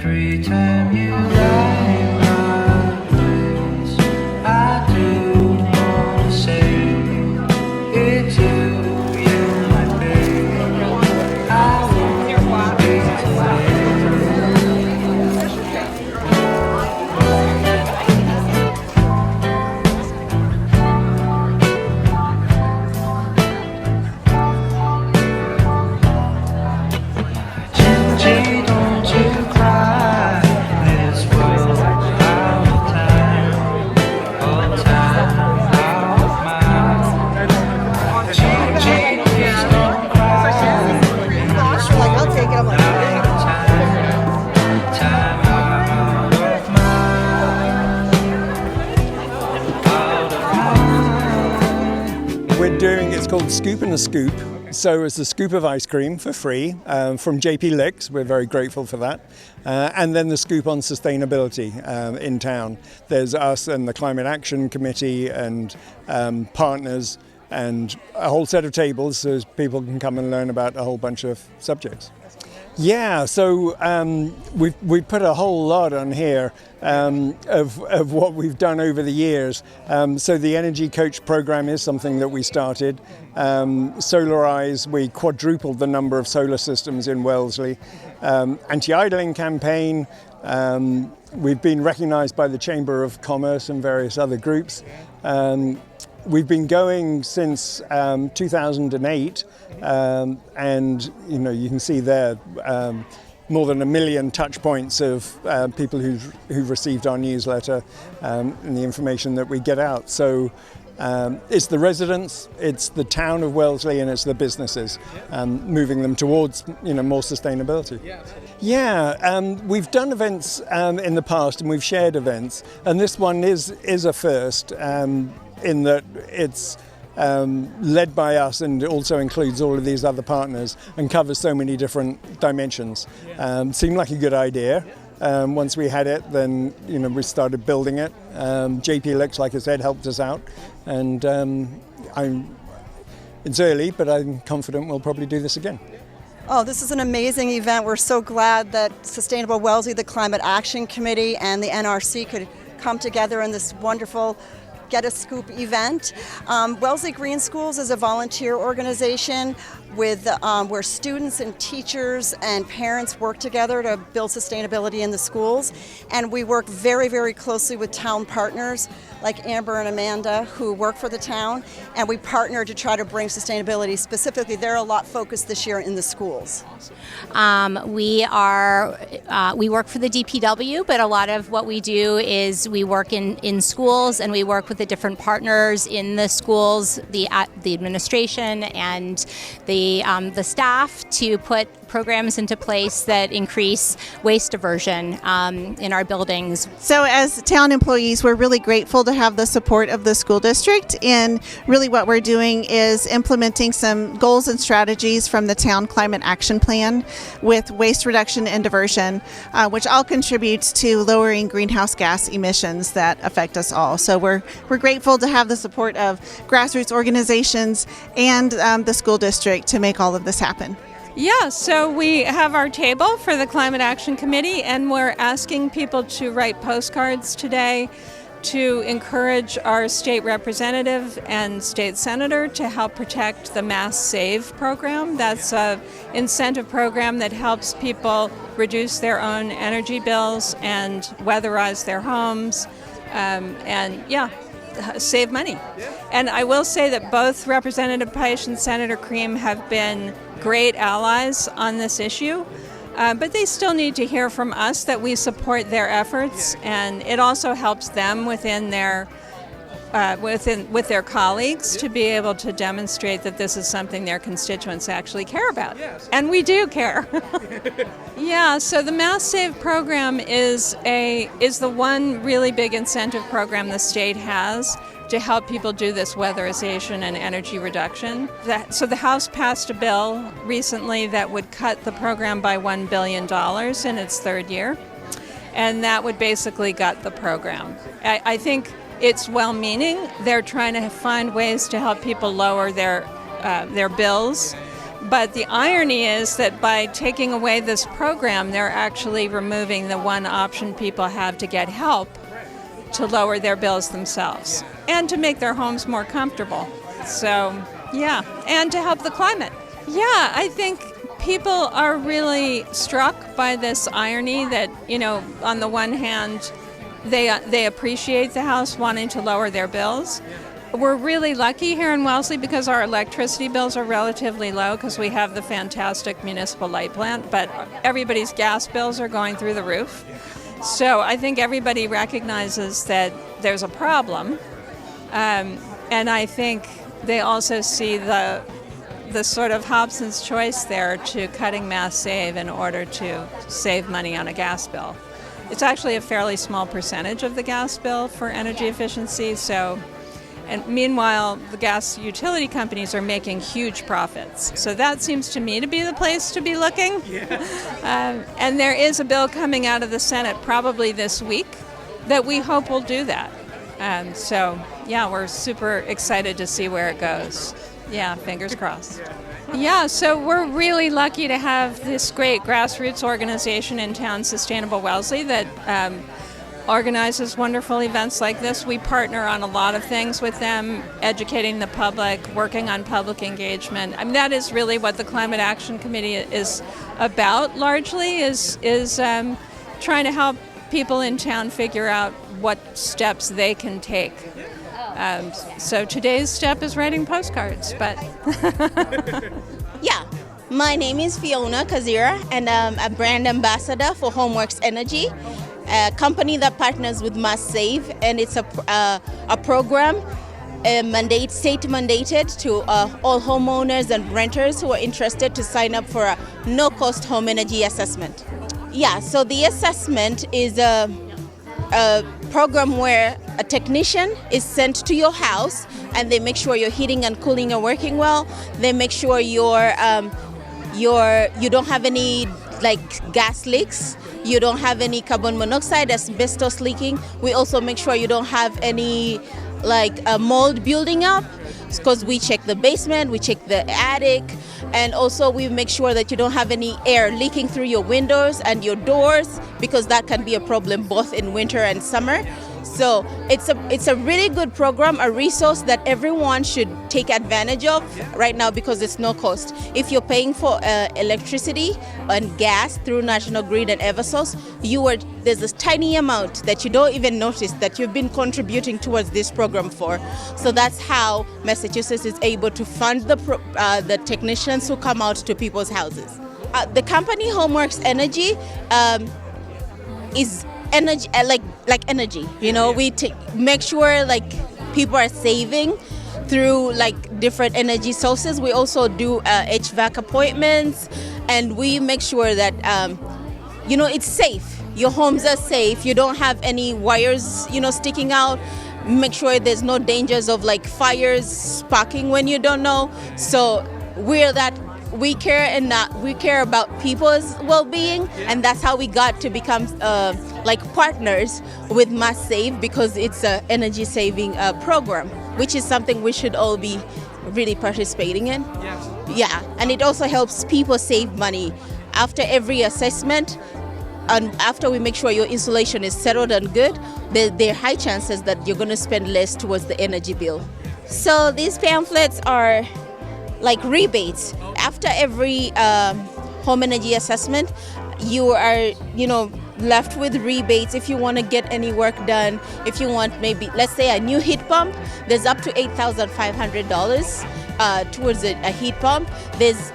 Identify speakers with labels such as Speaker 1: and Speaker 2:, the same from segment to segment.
Speaker 1: Every time you light my place, I do want to say it's you, my baby. I won't be away. Gingy, don't you cry. This world's out of time. Oh, time out of mind. Gingy, please don't cry. This world's out of time. Time out of mind. Out of mind.
Speaker 2: We're doing, it's called Scoop and a Scoop. So it's a scoop of ice cream for free from JP Licks. We're very grateful for that. And then the scoop on sustainability in town. There's us and the Climate Action Committee and partners and a whole set of tables so people can come and learn about a whole bunch of subjects. Yeah, so we've put a whole lot on here of what we've done over the years. So the Energy Coach program is something that we started. Solarize, we quadrupled the number of solar systems in Wellesley. Anti-idling campaign, we've been recognized by the Chamber of Commerce and various other groups. We've been going since 2008, and you can see there more than 1 million touch points of people who've received our newsletter and the information that we get out. So it's the residents, it's the town of Wellesley, and it's the businesses, moving them towards more sustainability. Yeah, we've done events in the past, and we've shared events, and this one is a first. In that it's led by us and also includes all of these other partners and covers so many different dimensions. Seemed like a good idea. Once we had it, then we started building it. JP Licks, like I said, helped us out, and it's early, but I'm confident we'll probably do this again.
Speaker 3: Oh, this is an amazing event. We're so glad that Sustainable Wellesley, the Climate Action Committee, and the NRC could come together in this wonderful Get a Scoop event. Wellesley Green Schools is a volunteer organization with where students and teachers and parents work together to build sustainability in the schools. And we work very, very closely with town partners like Amber and Amanda who work for the town. And we partner to try to bring sustainability specifically. They're a lot focused this year in the schools.
Speaker 4: We work for the DPW, but a lot of what we do is we work in schools, and we work with the different partners in the schools, the administration and the staff to put programs into place that increase waste diversion in our buildings.
Speaker 5: So as town employees, we're really grateful to have the support of the school district, and really what we're doing is implementing some goals and strategies from the town climate action plan with waste reduction and diversion, which all contributes to lowering greenhouse gas emissions that affect us all. So we're grateful to have the support of grassroots organizations and the school district to make all of this happen.
Speaker 6: Yeah, so we have our table for the Climate Action Committee, and we're asking people to write postcards today to encourage our state representative and state senator to help protect the Mass Save program. That's an incentive program that helps people reduce their own energy bills and weatherize their homes, save money. And I will say that both Representative Peisch and Senator Cream have been great allies on this issue, but they still need to hear from us that we support their efforts, and it also helps them within their with their colleagues to be able to demonstrate that this is something their constituents actually care about. And we do care. Yeah, so the Mass Save program is the one really big incentive program the state has to help people do this weatherization and energy reduction. So the House passed a bill recently that would cut the program by $1 billion in its third year, and that would basically gut the program. I think it's well-meaning. They're trying to find ways to help people lower their bills, But the irony is that by taking away this program, they're actually removing the one option people have to get help to lower their bills themselves and to make their homes more comfortable. So, yeah, and to help the climate. Yeah, I think people are really struck by this irony that, on the one hand, they appreciate the House wanting to lower their bills. We're really lucky here in Wellesley because our electricity bills are relatively low because we have the fantastic municipal light plant, but everybody's gas bills are going through the roof. So I think everybody recognizes that there's a problem, and I think they also see the sort of Hobson's choice there to cutting mass save in order to save money on a gas bill. It's actually a fairly small percentage of the gas bill for energy efficiency, and meanwhile, the gas utility companies are making huge profits. So that seems to me to be the place to be looking. And there is a bill coming out of the Senate probably this week that we hope will do that. So, yeah, we're super excited to see where it goes. Yeah, fingers crossed. Yeah, so we're really lucky to have this great grassroots organization in town, Sustainable Wellesley, that organizes wonderful events like this. We partner on a lot of things with them, educating the public, working on public engagement. I mean, that is really what the Climate Action Committee is about largely, is trying to help people in town figure out what steps they can take. So today's step is writing postcards, but...
Speaker 7: Yeah, my name is Fiona Kazira, and I'm a brand ambassador for Homeworks Energy, a company that partners with Mass Save, and it's a program state mandated to all homeowners and renters who are interested to sign up for a no-cost home energy assessment. Yeah, so the assessment is a program where a technician is sent to your house and they make sure your heating and cooling are working well. They make sure you don't have any gas leaks. You don't have any carbon monoxide, asbestos leaking. We also make sure you don't have any mold building up, because we check the basement, we check the attic, and also we make sure that you don't have any air leaking through your windows and your doors, because that can be a problem both in winter and summer. So it's a really good program, a resource that everyone should take advantage of right now because it's no cost. If you're paying for electricity and gas through National Grid and Eversource, there's this tiny amount that you don't even notice that you've been contributing towards this program for. So that's how Massachusetts is able to fund the technicians who come out to people's houses. The company Homeworks Energy is energy, like energy. We make sure people are saving through different energy sources. We also do HVAC appointments, and we make sure that it's safe. Your homes are safe. You don't have any wires sticking out. Make sure there's no dangers of fires sparking when you don't know. So we care about people's well-being, and that's how we got to become partners with Mass Save, because it's an energy saving program, which is something we should all be really participating in. Yeah, and it also helps people save money after every assessment. And after we make sure your insulation is settled and good, there are high chances that you're going to spend less towards the energy bill. So these pamphlets are rebates. After every home energy assessment, you are left with rebates if you want to get any work done. If you want, maybe let's say a new heat pump, there's up to $8,500 towards a heat pump. There's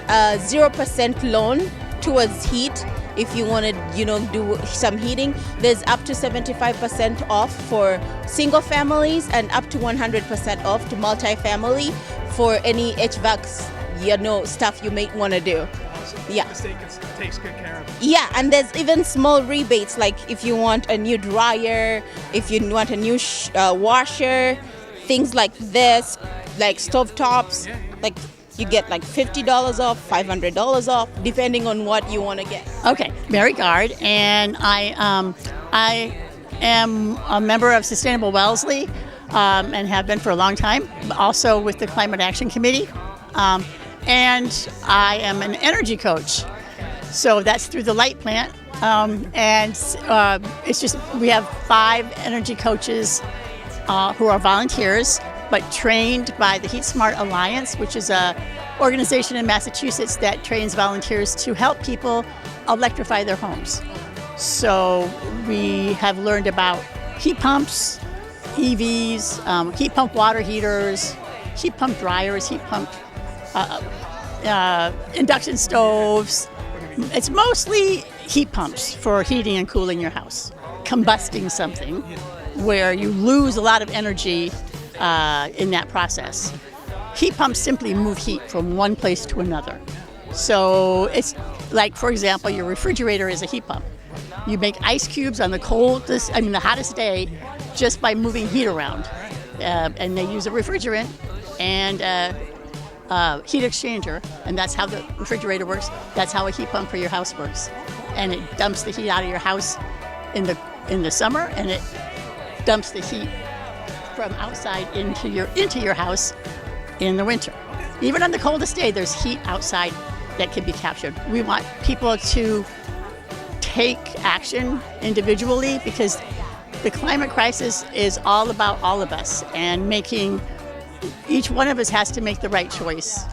Speaker 7: 0% loan towards heat. If you want to do some heating, there's up to 75% off for single families and up to 100% off to multifamily for any HVAC stuff you may want to do. Yeah.
Speaker 8: The state takes good care of it.
Speaker 7: Yeah, and there's even small rebates, like if you want a new dryer, if you want a new washer, things like this, like stove tops, you get $50 off, $500 off, depending on what you want to get.
Speaker 9: Okay, Mary Gard, and I am a member of Sustainable Wellesley and have been for a long time, also with the Climate Action Committee. and I am an energy coach. So that's through the light plant. It's just, we have 5 energy coaches who are volunteers, but trained by the Heat Smart Alliance, which is a organization in Massachusetts that trains volunteers to help people electrify their homes. So we have learned about heat pumps, EVs, heat pump water heaters, heat pump dryers, heat pump induction stoves. It's mostly heat pumps for heating and cooling your house. Combusting something where you lose a lot of energy in that process. Heat pumps simply move heat from one place to another. So it's like, for example, your refrigerator is a heat pump. You make ice cubes on the hottest day just by moving heat around. And they use a refrigerant and heat exchanger, and that's how the refrigerator works. That's how a heat pump for your house works. And it dumps the heat out of your house in the summer, and it dumps the heat from outside into your house in the winter. Even on the coldest day, there's heat outside that can be captured. We want people to take action individually, because the climate crisis is all about all of us, and each one of us has to make the right choice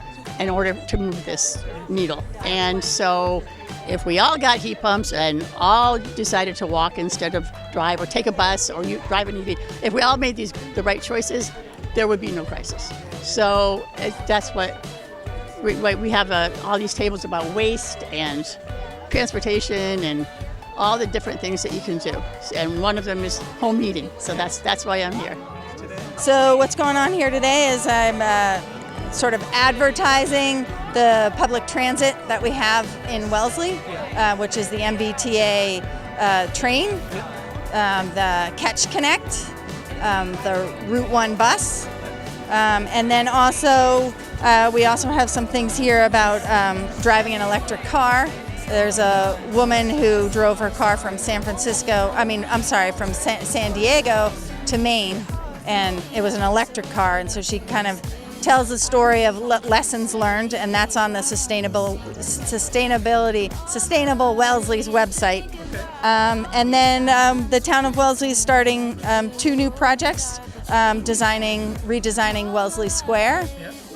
Speaker 9: in order to move this needle. And so if we all got heat pumps and all decided to walk instead of drive, or take a bus, or drive an EV, if we all made the right choices, there would be no crisis. So that's what we have, all these tables about waste and transportation and all the different things that you can do. And one of them is home heating. So that's why I'm here.
Speaker 3: So what's going on here today is I'm sort of advertising the public transit that we have in Wellesley, which is the MBTA train, the Catch Connect, the Route 1 bus, and then also we also have some things here about driving an electric car. There's a woman who drove her car from San Diego to Maine, and it was an electric car, and so she kind of tells the story of lessons learned, and that's on the Sustainable Wellesley's website. And then the town of Wellesley is starting 2 new projects, redesigning Wellesley Square,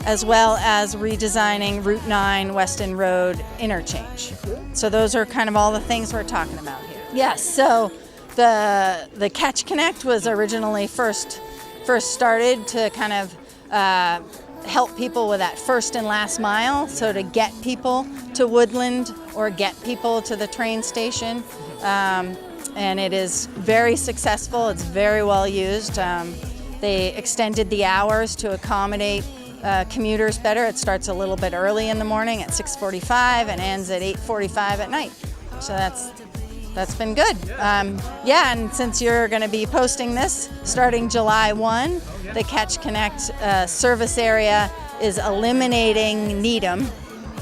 Speaker 3: as well as redesigning Route 9 Weston Road interchange. So those are kind of all the things we're talking about here. Yes, so the Catch Connect was originally first started to kind of help people with that first and last mile, so to get people to Woodland or get people to the train station. And it is very successful. It's very well used. They extended the hours to accommodate commuters better. It starts a little bit early in the morning at 6:45 and ends at 8:45 at night. So that's been good. And since you're going to be posting this starting July 1, the Catch Connect service area is eliminating Needham,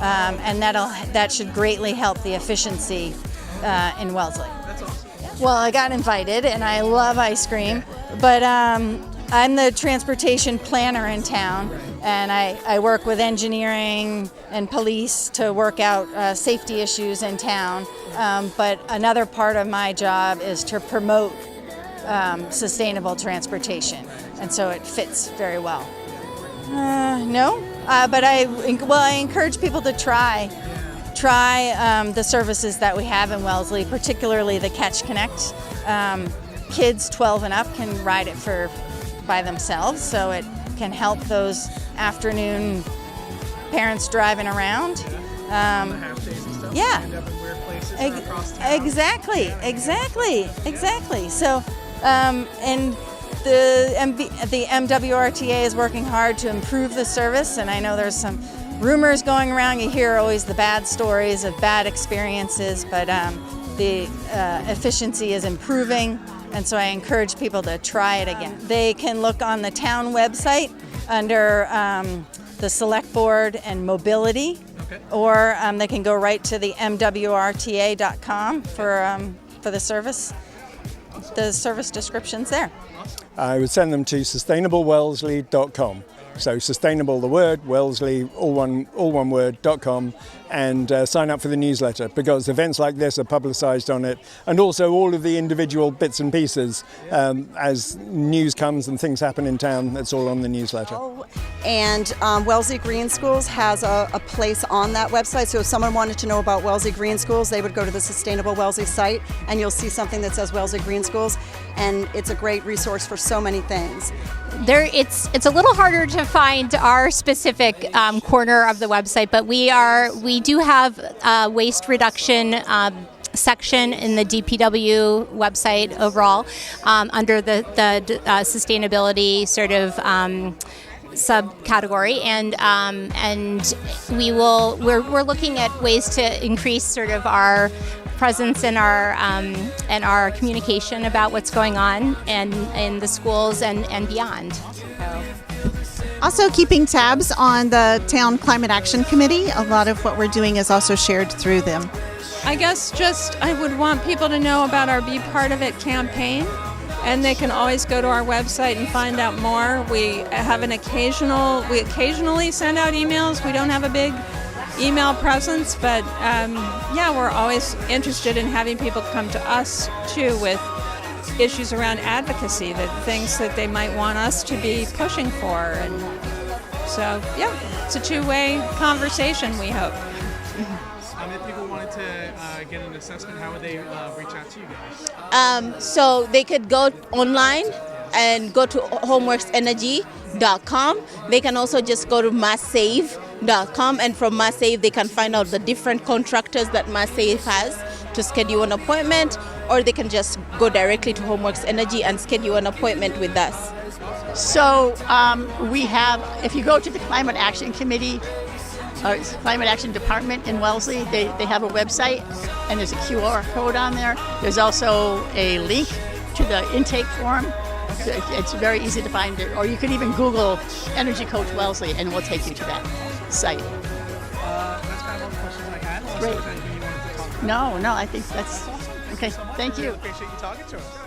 Speaker 3: and that should greatly help the efficiency in Wellesley.
Speaker 8: That's awesome.
Speaker 3: Well, I got invited, and I love ice cream, but I'm the transportation planner in town, and I work with engineering and police to work out safety issues in town. But another part of my job is to promote sustainable transportation, and so it fits very well. No, but I encourage people to try the services that we have in Wellesley, particularly the Catch Connect. Kids 12 and up can ride it by themselves, so it can help those afternoon parents driving around. Yeah, exactly. So, and the MWRTA is working hard to improve the service, and I know there's some rumors going around. You hear always the bad stories of bad experiences, but the efficiency is improving, and so I encourage people to try it again. They can look on the town website under the Select Board and Mobility, or they can go right to the MWRTA.com for the service. The service description's there.
Speaker 2: I would send them to sustainablewellesley.com. So sustainable, the word, Wellesley, all one word.com, and sign up for the newsletter, because events like this are publicised on it, and also all of the individual bits and pieces as news comes and things happen in town. That's all on the newsletter.
Speaker 3: And Wellesley Green Schools has a place on that website, so if someone wanted to know about Wellesley Green Schools, they would go to the Sustainable Wellesley site, and you'll see something that says Wellesley Green Schools, and it's a great resource for so many things.
Speaker 4: It's a little harder to find our specific corner of the website, but we do have a waste reduction section in the DPW website overall under the sustainability sort of subcategory, and we're looking at ways to increase sort of our presence and our communication about what's going on and in the schools and beyond.
Speaker 5: Also keeping tabs on the Town Climate Action Committee. A lot of what we're doing is also shared through them.
Speaker 6: I guess I would want people to know about our Be Part of It campaign, and they can always go to our website and find out more. We occasionally send out emails. We don't have a big email presence, but we're always interested in having people come to us too with issues around advocacy, things that they might want us to be pushing for, and so it's a two-way conversation, we hope.
Speaker 8: If people wanted to get an assessment, how would they reach out to you guys?
Speaker 7: So they could go online and go to homeworksenergy.com. They can also just go to masssave.com, and from MassSave they can find out the different contractors that MassSave has to schedule an appointment, or they can just go directly to Homeworks Energy and schedule an appointment with us.
Speaker 9: So we have, if you go to the Climate Action Committee, Climate Action Department in Wellesley, they have a website, and there's a QR code on there. There's also a link to the intake form. It's very easy to find it, or you could even Google Energy Coach Wellesley and it will take you to that site.
Speaker 8: That's kind of all the questions I had. Unless
Speaker 9: Great.
Speaker 8: there's anything you wanted to talk about.
Speaker 9: No, I think that's okay. Thank you.
Speaker 8: Appreciate you talking to us.